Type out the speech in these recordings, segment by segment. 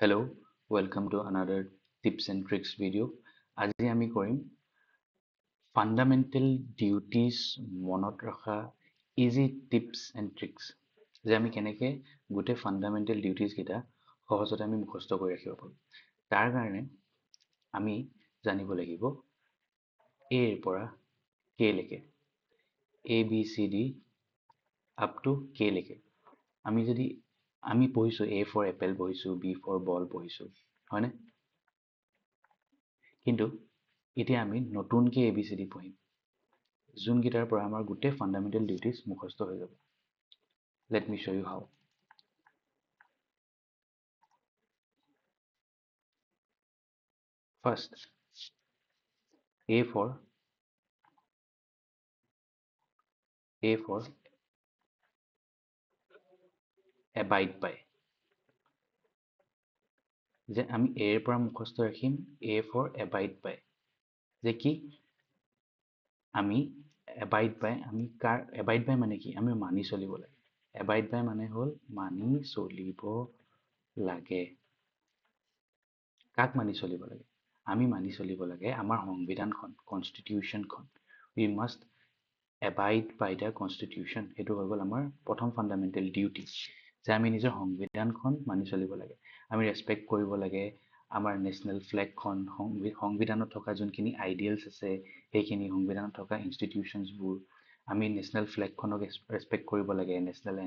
Hello, welcome to another tips and tricks video. আজি আমি কৰিম ফাণ্ডামেণ্টেল ডিউটিজ মনত ৰখা ইজি টিপছ এণ্ড ট্ৰিক্স যে আমি কেনেকৈ গোটেই ফাণ্ডামেণ্টেল ডিউটিজ কেইটা সহজতে আমি মুখস্থ কৰি ৰাখিব পাৰোঁ। তাৰ কাৰণে আমি জানিব লাগিব এৰ পৰা কেলৈকে ABCD আপ টু কেলৈকে। আমি পঢ়িছোঁ A for এপল পঢ়িছোঁ, B for বল পঢ়িছোঁ, হয়নে? কিন্তু এতিয়া আমি নতুনকৈ ABCD পঢ়িম, যোনকেইটাৰ পৰা আমাৰ গোটেই ফাণ্ডামেণ্টেল ডিউটিজ মুখস্থ হৈ যাব। Let me show you how. First, A for abide by. যে আমি এৰ পৰা মুখস্থ ৰাখিম A for abide by। যে কি আমি abide by abide by মানে কি? আমি মানি চলিব লাগে। abide by মানে হ'ল মানি চলিব লাগে। কাক মানি চলিব লাগে? আমি মানি চলিব লাগে আমাৰ সংবিধানখন, কনষ্টিটিউশ্যনখন। We must abide by the constitution. সেইটো হৈ গ'ল আমাৰ প্ৰথম ফাণ্ডামেণ্টেল ডিউটি, যে আমি নিজৰ সংবিধানখন মানি চলিব লাগে। আমি ৰেচপেক্ট কৰিব লাগে আমাৰ নেশ্যনেল ফ্লেগখন, সংবিধানত থকা যোনখিনি আইডিয়েলছ আছে সেইখিনি, সংবিধানত থকা ইনষ্টিটিউশ্যনছবোৰ। আমি নেশ্যনেল ফ্লেগখনক ৰেচপেক্ট কৰিব লাগে, নেশ্যনেল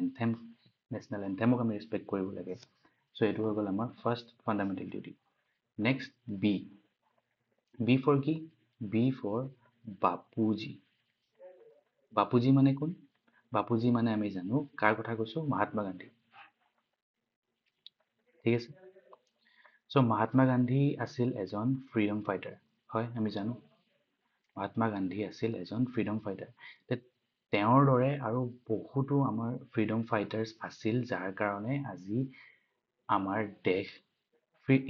এন্থেমক আমি ৰেচপেক্ট কৰিব লাগে। চ' এইটো হৈ গ'ল আমাৰ first fundamental duty. Next B for কি? B for Bapuji. বাপুজি মানে কোন? বাপুজি মানে আমি জানো কাৰ কথা কৈছো? মহাত্মা গান্ধী। ঠিক আছে। চ' মহাত্মা গান্ধী আছিল এজন ফ্ৰীডম ফাইটাৰ। হয়, আমি জানো মহাত্মা গান্ধী আছিল এজন ফ্ৰীডম ফাইটাৰ। তেওঁৰ দৰে আৰু বহুতো আমাৰ ফ্ৰীডম ফাইটাৰ্ছ আছিল, যাৰ কাৰণে আজি আমাৰ দেশ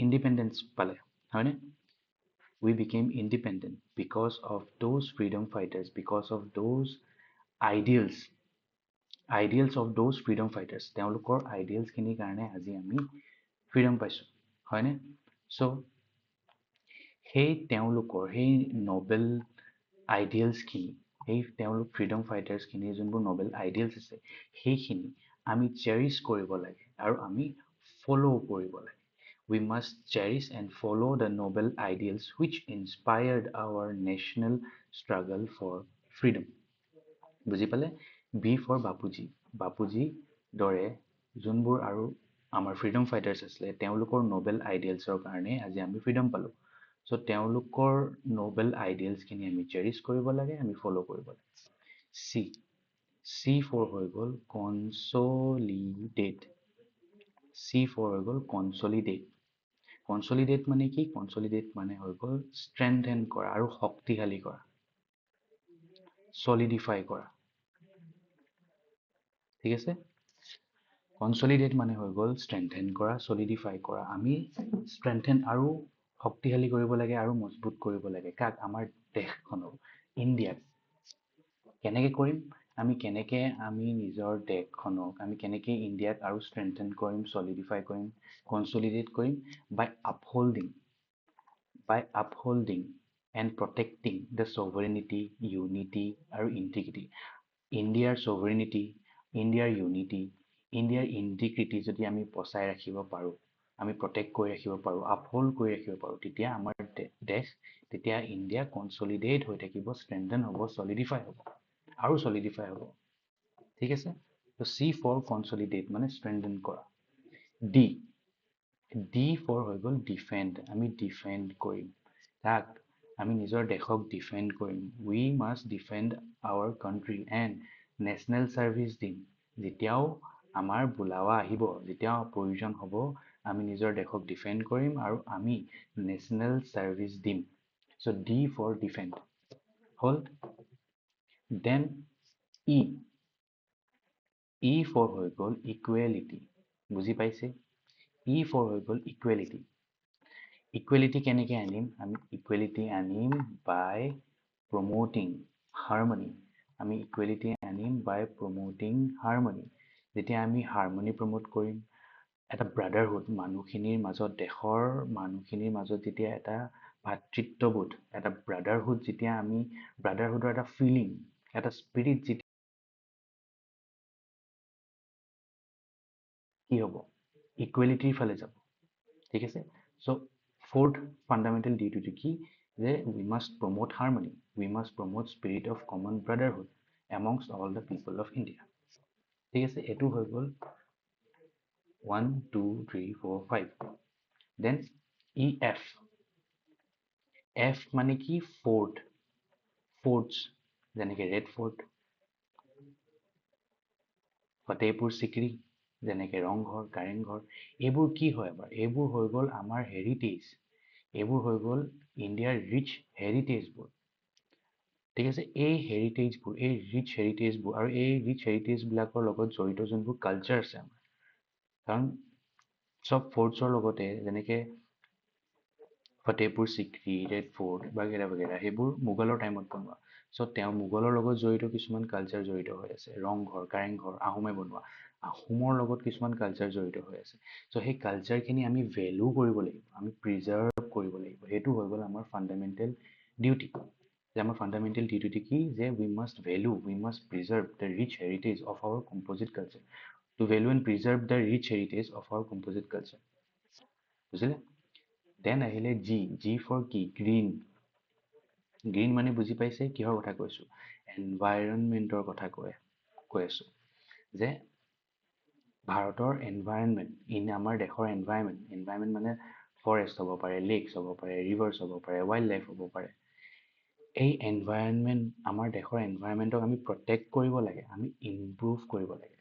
ইণ্ডিপেণ্ডেন্স পালে, হয়নে? We became independent because of those freedom fighters, because of those ideals of those freedom fighters. তেওঁলোকৰ আইডিয়েলছখিনিৰ কাৰণে আজি আমি ফ্ৰীডম পাইছোঁ, হয়নে? চ' সেই নবেল আইডিয়েলছখিনি, তেওঁলোক ফ্ৰীডম ফাইটাৰ্ছখিনি যোনবোৰ নবেল আইডিয়েলছ আছে, সেইখিনি আমি চেৰিছ কৰিব লাগে আৰু আমি ফ'ল' কৰিব লাগে। We must cherish and follow the noble ideals which inspired our national struggle for freedom. বুজি পালে? B for Bapuji. বাপুজি দৰে যোনবোৰ আৰু আমাৰ ফ্ৰীডম ফাইটাৰ্ছ আছিলে, তেওঁলোকৰ নবেল আইডিয়েলছৰ কাৰণে আজি আমি ফ্ৰীডম পালোঁ। চ' তেওঁলোকৰ নবেল আইডিয়েলছখিনি আমি চেৰিছ কৰিব লাগে, আমি ফ'ল' কৰিব লাগে। চি ফৰ হৈ গ'ল কনচলিডেট। চি ফৰ হৈ গ'ল কনচলিডেট। কনচলিডেট মানে কি? কনচলিডেট মানে হৈ গ'ল ষ্ট্ৰেংথেন কৰা আৰু শক্তিশালী কৰা, চলিডিফাই কৰা। ঠিক আছে। কনচলিডেট মানে হৈ গ'ল ষ্ট্ৰেংথেন কৰা, চলিডিফাই কৰা। আমি ষ্ট্ৰেংথেন আৰু শক্তিশালী কৰিব লাগে আৰু মজবুত কৰিব লাগে। কাক? আমাৰ দেশখনক, ইণ্ডিয়াক। কেনেকৈ কৰিম? আমি নিজৰ দেশখনক, আমি কেনেকৈ ইণ্ডিয়াক আৰু ষ্ট্ৰেংথেন কৰিম, চলিডিফাই কৰিম, কনচলিডেট কৰিম? বাই আপহোল্ডিং এণ্ড প্ৰটেক্টিং দ্য ছভাৰেনিটি, ইউনিটি আৰু ইণ্টিগ্ৰিটি। ইণ্ডিয়াৰ ছভাৰেনিটি, ইণ্ডিয়াৰ ইউনিটি, ইণ্ডিয়াৰ ইণ্টিগ্ৰিটি যদি আমি বচাই ৰাখিব পাৰোঁ, আমি প্ৰটেক্ট কৰি ৰাখিব পাৰোঁ, আপহোল্ড কৰি ৰাখিব পাৰোঁ, তেতিয়া আমাৰ দেশ, তেতিয়া ইণ্ডিয়া কনচলিডেট হৈ থাকিব, ষ্ট্ৰেংথেন হ'ব, চলিডিফাই হ'ব আৰু চলিডিফাই হ'ব। ঠিক আছে। ত' চি ফৰ কনচলিডেট মানে ষ্ট্ৰেংথেন কৰা। ডি ফৰ হৈ গ'ল ডিফেণ্ড। আমি ডিফেণ্ড কৰিম। কাক? আমি নিজৰ দেশক ডিফেণ্ড কৰিম। We must defend our country and national service দিম। যেতিয়াও আমাৰ বোলাৱা আহিব, যেতিয়াও প্ৰয়োজন হ'ব, আমি নিজৰ দেশক ডিফেণ্ড কৰিম আৰু আমি নেশ্যনেল ছাৰ্ভিচ দিম। চ' ডি ফৰ ডিফেণ্ড হ'ল। দেন ই ফৰ হৈ গ'ল ইকুৱেলিটি। বুজি পাইছে? ই ফৰ হৈ গ'ল ইকুৱেলিটি। ইকুৱেলিটি কেনেকৈ আনিম? আমি ইকুৱেলিটি আনিম বাই প্ৰমোটিং হাৰমনি। আমি ইকুৱেলিটি আনিম বাই প্ৰমোটিং হাৰমনি। যেতিয়া আমি হাৰমনি প্ৰমোট কৰিম, এটা ব্ৰাদাৰহুড মানুহখিনিৰ মাজত, দেশৰ মানুহখিনিৰ মাজত যেতিয়া এটা ভাতৃত্ববোধ, এটা ব্ৰাদাৰহুড, যেতিয়া আমি ব্ৰাদাৰহুডৰ এটা ফিলিং, এটা স্পিৰিট যেতিয়া কি হ'ব, ইকুৱেলিটিৰ ফালে যাব। ঠিক আছে? চ' ফ'ৰ্থ ফাণ্ডামেণ্টেল ডিউটিটো কি, যে we must promote harmony, we must promote spirit of common brotherhood amongst all the people of India. ঠিক আছে? এইটো হৈ গ'ল 1 2 3 4 5। দেন এফ মানে কি, ফ'ৰ্টছ, যেনেকে ৰেড ফ'ৰ্ট, ফতেহপুৰ চিক্ৰী, যেনেকে ৰংঘৰ, কাৰেংঘৰ, এইবোৰ কি হয় আমাৰ, এইবোৰ হৈ গ'ল আমাৰ হেৰিটেজ, এইবোৰ হৈ গ'ল ইণ্ডিয়াৰ ৰিচ হেৰিটেজবোৰ। ঠিক আছে? এই হেৰিটেজবোৰ, এই ৰিচ হেৰিটেজবোৰ, আৰু এই ৰিচ হেৰিটেজবিলাকৰ লগত জড়িত যোনবোৰ কালচাৰ আছে আমাৰ, কাৰণ চব ফ'ৰ্টছৰ লগতে, যেনেকে ফতেহপুৰ চিক্ৰী, ৰেড ফ'ৰ্ট বাগেৰা বাগেৰা, সেইবোৰ মোগলৰ টাইমত বনোৱা। চ' তেওঁ মোগলৰ লগত জড়িত কিছুমান কালচাৰ জড়িত হৈ আছে। ৰংঘৰ, কাৰেংঘৰ আহোমে বনোৱা, আহোমৰ লগত কিছুমান কালচাৰ জড়িত হৈ আছে। চ' সেই কালচাৰখিনি আমি ভেলু কৰিব লাগিব, আমি প্ৰিজাৰ্ভ কৰিব লাগিব। সেইটো হৈ গ'ল আমাৰ ফাণ্ডামেণ্টেল ডিউটি। যে আমাৰ ফাণ্ডামেণ্টেল ডিউটি কি, যে we must value, we must preserve the rich heritage of our composite culture, to value and preserve the rich heritage of our composite culture. বুজিলে? দেন আহিলে জি ফৰ কি, green. Green মানে বুজি পাইছে কিহৰ কথা কৈছোঁ, এনভাইৰনমেণ্টৰ কথা কৈ আছোঁ। যে ভাৰতৰ এনভাইৰনমেণ্ট, আমাৰ দেশৰ এনভাইৰনমেণ্ট মানে ফৰেষ্ট হ'ব পাৰে, লেকছ হ'ব পাৰে, ৰিভাৰ্ছ হ'ব পাৰে, ৱাইল্ড লাইফ হ'ব পাৰে। এই এনভাইৰনমেণ্ট, আমাৰ দেশৰ এনভাইৰনমেণ্টক আমি প্ৰটেক্ট কৰিব লাগে, আমি ইমপ্ৰুভ কৰিব লাগে।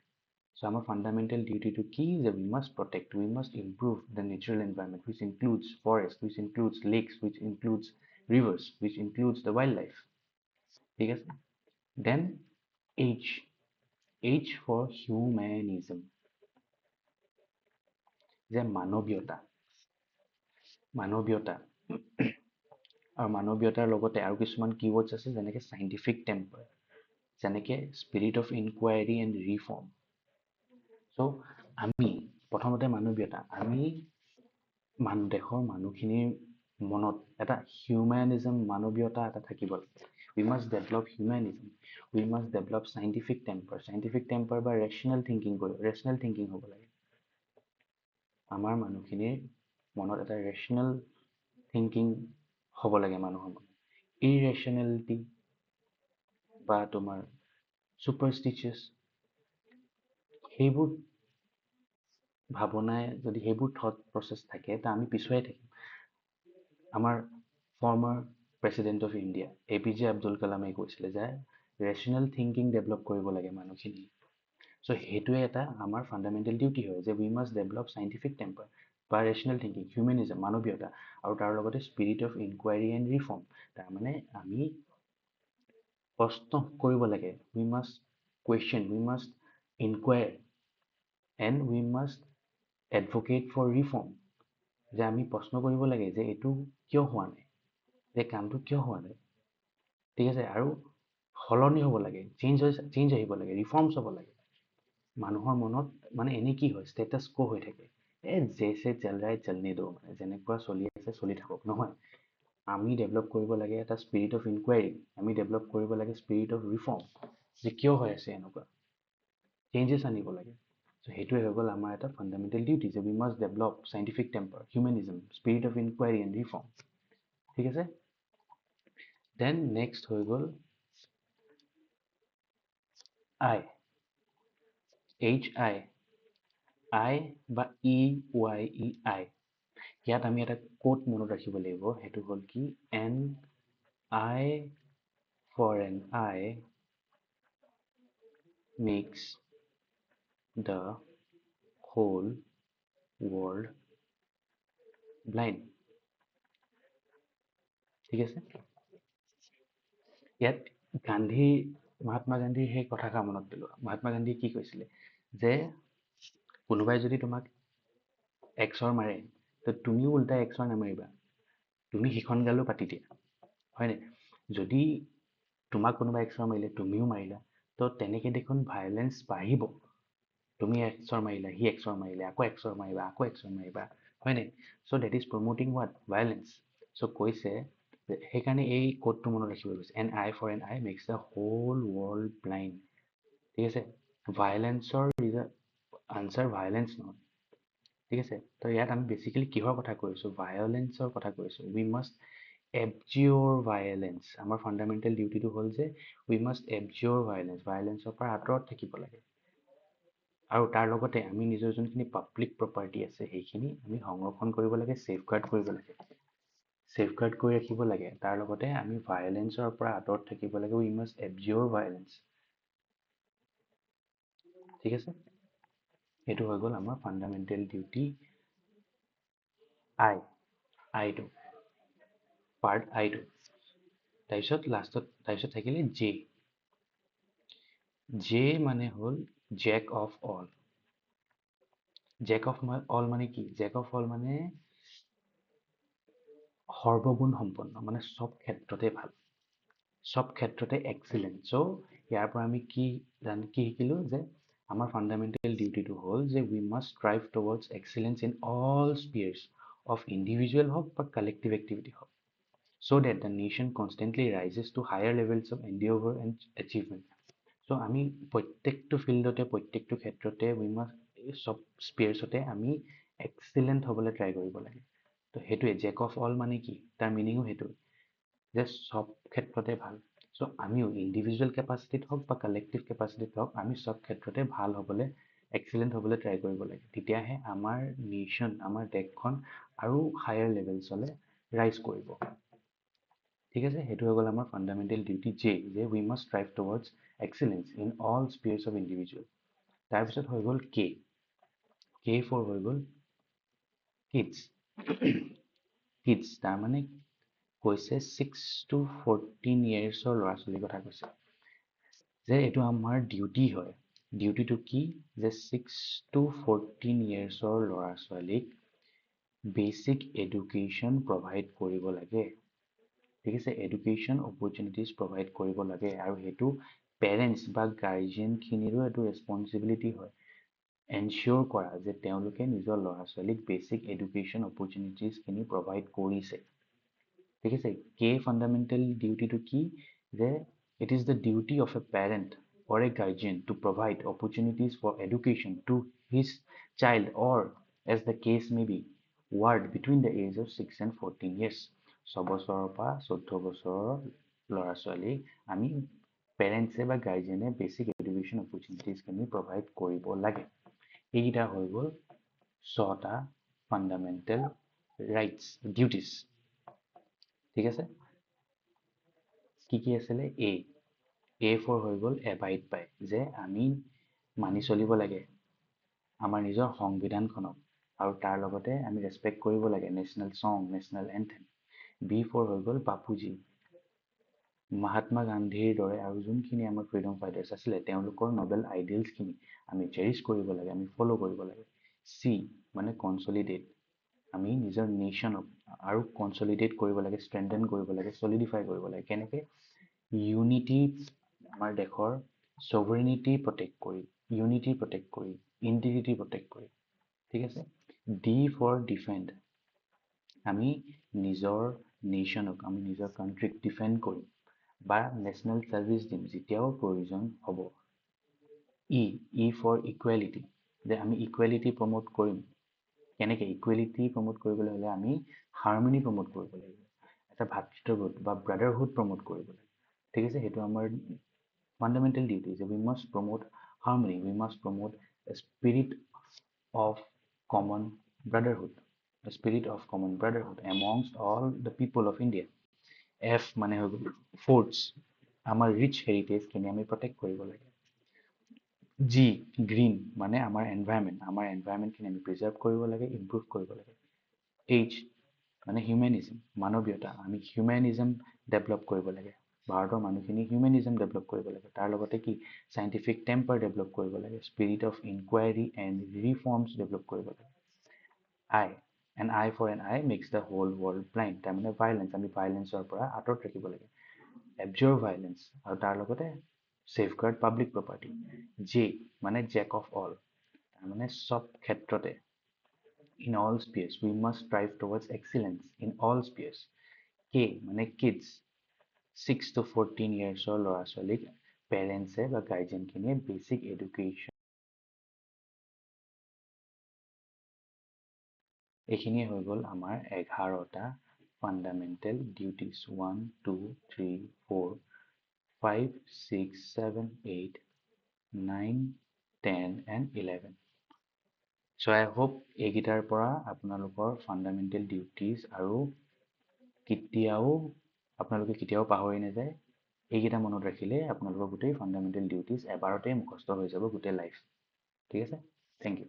চ' আমাৰ ফাণ্ডামেণ্টেল ডিউটিটো কি, যে we must protect, we must improve the natural environment, which includes forest, which includes lakes, which includes rivers, which includes the wildlife. ঠিক আছে? দেন এইচ ফৰ হিউমেনিজম, যে মানৱীয়তা, আৰু মানৱীয়তাৰ লগতে আৰু কিছুমান কিৱৰ্ডছ আছে, যেনেকে চাইণ্টিফিক টেম্পাৰ, যেনেকে spirit of inquiry and reform. So' আমি প্ৰথমতে মানৱীয়তা, আমি দেশৰ মানুহখিনিৰ মনত এটা হিউমেনিজম, মানৱীয়তা এটা থাকিব লাগে। We must develop হিউমেনিজম, we must develop scientific temper বা ৰেচনেল থিংকিং হ'ব লাগে। আমাৰ মানুহখিনিৰ মনত এটা ৰেচনেল থিংকিং হ'ব লাগে মানুহৰ মনত। ইৰেচনেলিটি বা তোমাৰ ছুপাৰষ্টিচিয়াছ, সেইবোৰ ভাৱনাই যদি, সেইবোৰ থট প্ৰচেছ থাকে, তা আমি পিছুৱাই থাকিম। আমাৰ former president of India APJ Abdul কালামে কৈছিলে যে ৰেচনেল থিংকিং ডেভেলপ কৰিব লাগে মানুহখিনি। চ' সেইটোৱে এটা আমাৰ ফাণ্ডামেণ্টেল ডিউটি হয়, যে we must develop scientific temper বা ৰেচনেল থিংকিং, হিউমেনিজম, মানৱীয়তা, আৰু তাৰ লগতে spirit of inquiry and reform. তাৰমানে আমি প্ৰশ্ন কৰিব লাগে, we must question, we must inquire, and we must advocate for reform. যে আমি প্ৰশ্ন কৰিব লাগে যে এইটো কিয় হোৱা নাই, যে কামটো কিয় হোৱা নাই। ঠিক আছে? আৰু সলনি হ'ব লাগে, চেঞ্জ আহিব লাগে, ৰিফৰ্মছ হ'ব লাগে। মানুহৰ মনত মানে এনে কি হয়, ষ্টেটাছ কো হৈ থাকে, জেছে চল ৰা হে চলনে দো, মানে যেনেকুৱা চলি আছে চলি থাকক। নহয়, আমি ডেভেলপ কৰিব লাগে এটা স্পিৰিট অফ ইনকুৱাৰী, আমি ডেভেলপ কৰিব লাগে স্পিৰিট অফ ৰিফৰ্ম, যে কিয় হৈ আছে এনেকুৱা, চেঞ্জেছ আনিব লাগে। চ' সেইটোৱে হৈ গ'ল আমাৰ এটা ফাণ্ডামেণ্টেল ডিউটি, যে we must develop scientific temper, humanism, spirit of inquiry and reform. ঠিক আছে? দেন নেক্সট হৈ গ'ল আই বা EYEI। ইয়াত আমি এটা কোট মনত ৰাখিব লাগিব, সেইটো হ'ল কি, an eye for an eye makes the whole world blind. ঠিক আছে? ইয়াত মহাত্মা গান্ধীৰ সেই কথাষাৰ মনত পেলোৱা। মহাত্মা গান্ধীয়ে কি কৈছিলে, যে কোনোবাই যদি তোমাক এক্সৰ মাৰে, তো তুমিও ওল্টাই এক্সৰ নামাৰিবা, তুমি সিখন গালো পাতি দিয়া। হয়নে? যদি তোমাক কোনোবাই এক্সৰ মাৰিলে, তুমিও মাৰিলা, তো তেনেকে দেখোন ভাইলেঞ্চ বাঢ়িব। তুমি এক্সৰ মাৰিলা, সি এক্সৰ মাৰিলে, আকৌ এক্সৰ মাৰিবা, আকৌ এক্সৰ মাৰিবা, হয় নাই? So' that is promoting what? Violence. So' কৈছে যে সেইকাৰণে এই কোডটো মনত ৰাখিব গৈছে, an eye for an eye makes the whole world blind. ঠিক আছে? ভায়লেঞ্চৰ আনচাৰ ভায়লেঞ্চ নহয়। ঠিক আছে? তো ইয়াত আমি বেচিকেলি কিহৰ কথা কৈছোঁ? ভায়লেঞ্চৰ কথা কৈছোঁ। উই মাষ্ট এবজিঅ'ৰ ভায়লেঞ্চ। আমাৰ ফাণ্ডামেণ্টেল ডিউটিটো হ'ল যে উই মাষ্ট এবজিঅ'ৰ ভায়লেঞ্চ। ভায়লেঞ্চৰ পৰা আঁতৰত থাকিব লাগে। আৰু তাৰ লগতে আমি নিজৰ যোনখিনি পাব্লিক প্ৰপাৰ্টি আছে সেইখিনি আমি সংৰক্ষণ কৰিব লাগে, ছেফগাৰ্ড কৰিব লাগে, ছেফগাৰ্ড কৰি ৰাখিব লাগে। তাৰ লগতে আমি ভায়লেঞ্চৰ পৰা আঁতৰত থাকিব লাগে। We must এবজিঅ'ৰ violence. ঠিক আছে? এইটো হৈ গ'ল আমাৰ ফাণ্ডামেণ্টেল ডিউটি আইটো, পাৰ্ট আইটো। তাৰপিছত থাকিলে জে। জে মানে হ'ল jack of all. Jack of all মানে কি? জেক অফ অল মানে সৰ্বগুণ সম্পন্ন, মানে চব ক্ষেত্ৰতে ভাল, চব ক্ষেত্ৰতে এক্সিলেণ্ট। চ' ইয়াৰ পৰা আমি কি শিকিলোঁ যে আমাৰ ফাণ্ডামেণ্টেল ডিউটিটো হ'ল যে we must strive towards excellence in all spheres of individual হওক বা কালেক্টিভ এক্টিভিটি হওক, so that the nation constantly rises to higher levels of endeavor and achievement. চ' আমি প্ৰত্যেকটো ফিল্ডতে, প্ৰত্যেকটো ক্ষেত্ৰতে উই মাষ্ট চব স্পেয়াৰ্ছতে আমি এক্সিলেণ্ট হ'বলৈ ট্ৰাই কৰিব লাগে। তো সেইটোৱে জেক অফ অল মানে কি? তাৰ মিনিঙো সেইটোৱে যে চব ক্ষেত্ৰতে ভাল। চ' আমিও ইণ্ডিভিজুৱেল কেপাচিটিত হওক বা কালেক্টিভ কেপাচিটিত হওক, আমি চব ক্ষেত্ৰতে ভাল হ'বলৈ, এক্সিলেণ্ট হ'বলৈ ট্ৰাই কৰিব লাগে। তেতিয়াহে আমাৰ নেশ্যন, আমাৰ দেশখন আৰু হায়াৰ লেভেলছলৈ ৰাইজ কৰিব। ঠিক আছে? সেইটো হৈ গ'ল আমাৰ ফাণ্ডামেণ্টেল ডিউটি জে, যে we must strive towards excellence in all spheres of individual. তাৰপিছত হৈ গ'ল কে। কে ফৰ হৈ গ'ল কিডছ। কিডছ তাৰমানে কৈছে 6 to 14 yearsৰ ল'ৰা ছোৱালীৰ কথা কৈছে, যে এইটো আমাৰ ডিউটি হয়। ডিউটিটো কি? যে 6 to 14 yearsৰ ল'ৰা ছোৱালীক বেচিক এডুকেশ্যন প্ৰভাইড কৰিব লাগে। ঠিক আছে? এডুকেশ্যন অপৰচুনিটিজ প্ৰভাইড কৰিব লাগে, আৰু সেইটো পেৰেণ্টছ বা গাৰ্জেনখিনিৰো এইটো ৰেচপনচিবিলিটি হয় এনচিয়'ৰ কৰা যে তেওঁলোকে নিজৰ ল'ৰা ছোৱালীক বেচিক এডুকেশ্যন অপৰচুনিটিজখিনি প্ৰভাইড কৰিছে। ঠিক আছে? কে ফাণ্ডামেণ্টেল ডিউটিটো কি? যে it is the duty of A parent or a guardian to provide opportunities for education to his child, or as the case may be, ward between the age of 6 and 14 years. 6 বছৰৰ পৰা 14 বছৰৰ ল'ৰা ছোৱালীক আমি পেৰেণ্টছে বা গাৰ্জেনে basic education অপৰচুনিটিজখিনি provide কৰিব লাগে। এইকেইটা হৈ গ'ল 6টা ফাণ্ডামেণ্টেল ৰাইটছ, ডিউটিজ। ঠিক আছে? কি কি আছিলে? এ ফৰ হৈ গ'ল এবাইড বাই, যে আমি মানি চলিব লাগে আমাৰ নিজৰ সংবিধানখনক, আৰু তাৰ লগতে আমি ৰেচপেক্ট কৰিব লাগে national song, national anthem. Before হৈ গ'ল বাপুজী, মহাত্মা গান্ধীৰ দৰে আৰু যোনখিনি আমাৰ ফ্ৰীডম ফাইটাৰ্ছ আছিলে তেওঁলোকৰ নবেল আইডিয়েলছখিনি আমি চেৰিছ কৰিব লাগে, আমি ফ'ল' কৰিব লাগে। চি মানে কনচলিডেট, আমি নিজৰ নেশ্যনক আৰু কনচলিডেট কৰিব লাগে, ষ্ট্ৰেংথেন কৰিব লাগে, চলিডিফাই কৰিব লাগে। কেনেকৈ? ইউনিটি, আমাৰ দেশৰ ছভাৰেনিটি প্ৰটেক্ট কৰি, ইউনিটি প্ৰটেক্ট কৰি, ইণ্টিগ্ৰিটি প্ৰটেক্ট কৰি। ঠিক আছে? ডি ফৰ ডিফেণ্ড, আমি নিজৰ নেশ্যনক, আমি নিজৰ কাণ্ট্ৰিক ডিফেণ্ড কৰিম বা নেশ্যনেল ছাৰ্ভিচ দিম যেতিয়াও প্ৰয়োজন হ'ব। ই ফৰ ইকুৱেলিটি, যে আমি ইকুৱেলিটি প্ৰমোট কৰিম। কেনেকৈ? ইকুৱেলিটি প্ৰমোট কৰিবলৈ হ'লে আমি হাৰ্মনি প্ৰমোট কৰিব লাগিব, এটা ভাতৃত্ববোধ বা ব্ৰাদাৰহুড প্ৰমোট কৰিব লাগিব। ঠিক আছে? সেইটো আমাৰ ফাণ্ডামেণ্টেল ডিউটি, যে we must promote harmony, we must promote a spirit of common brotherhood, a spirit of common brotherhood amongst all the people of India. F মানে হৈ গ'ল ফৰ্টছ, আমাৰ ৰিচ হেৰিটেজখিনি আমি প্ৰটেক্ট কৰিব লাগে। জি গ্ৰীণ মানে আমাৰ এনভাইৰনমেণ্টখিনি আমি প্ৰিজাৰ্ভ কৰিব লাগে, ইম্প্ৰুভ কৰিব লাগে। এইচ মানে হিউমেনিজম, মানৱীয়তা, আমি হিউমেনিজম ডেভেলপ কৰিব লাগে। ভাৰতৰ মানুহখিনি হিউমেনিজম ডেভেলপ কৰিব লাগে। তাৰ লগতে কি? চাইণ্টিফিক টেম্পাৰ ডেভেলপ কৰিব লাগে, spirit of inquiry and reforms develop কৰিব লাগে। An eye for an eye makes the whole world blind, তাৰমানে ভাইলেঞ্চ, আমি ভাইলেঞ্চৰ পৰা আঁতৰত ৰাখিব লাগে, এবজিঅ'ৰ ভাইলেঞ্চ, আৰু তাৰ লগতে ছেফগাৰ্ড পাব্লিক প্ৰপাৰ্টি। জে মানে জেক অফ অল, মানে চব ক্ষেত্ৰতে in all spheres we must strive towards excellence in all spheres. K মানে kids 6 to 14 yearsৰ ল'ৰা ছোৱালীক পেৰেণ্টছে বা গাৰ্জেনখিনিয়ে বেছিক এডুকেশ্যন এইখিনিয়ে হৈ গ'ল আমাৰ 11টা fundamental duties 1 2 3 4 5 6 7 8 9 10 and 11. So I hope এইকেইটাৰ পৰা আপোনালোকৰ ফাণ্ডামেণ্টেল ডিউটিজ আৰু আপোনালোকে কেতিয়াও পাহৰি নাযায়। এইকেইটা মনত ৰাখিলে আপোনালোকৰ গোটেই ফাণ্ডামেণ্টেল ডিউটিজ এবাৰতে মুখস্থ হৈ যাব গোটেই লাইফ। ঠিক আছে? Thank U.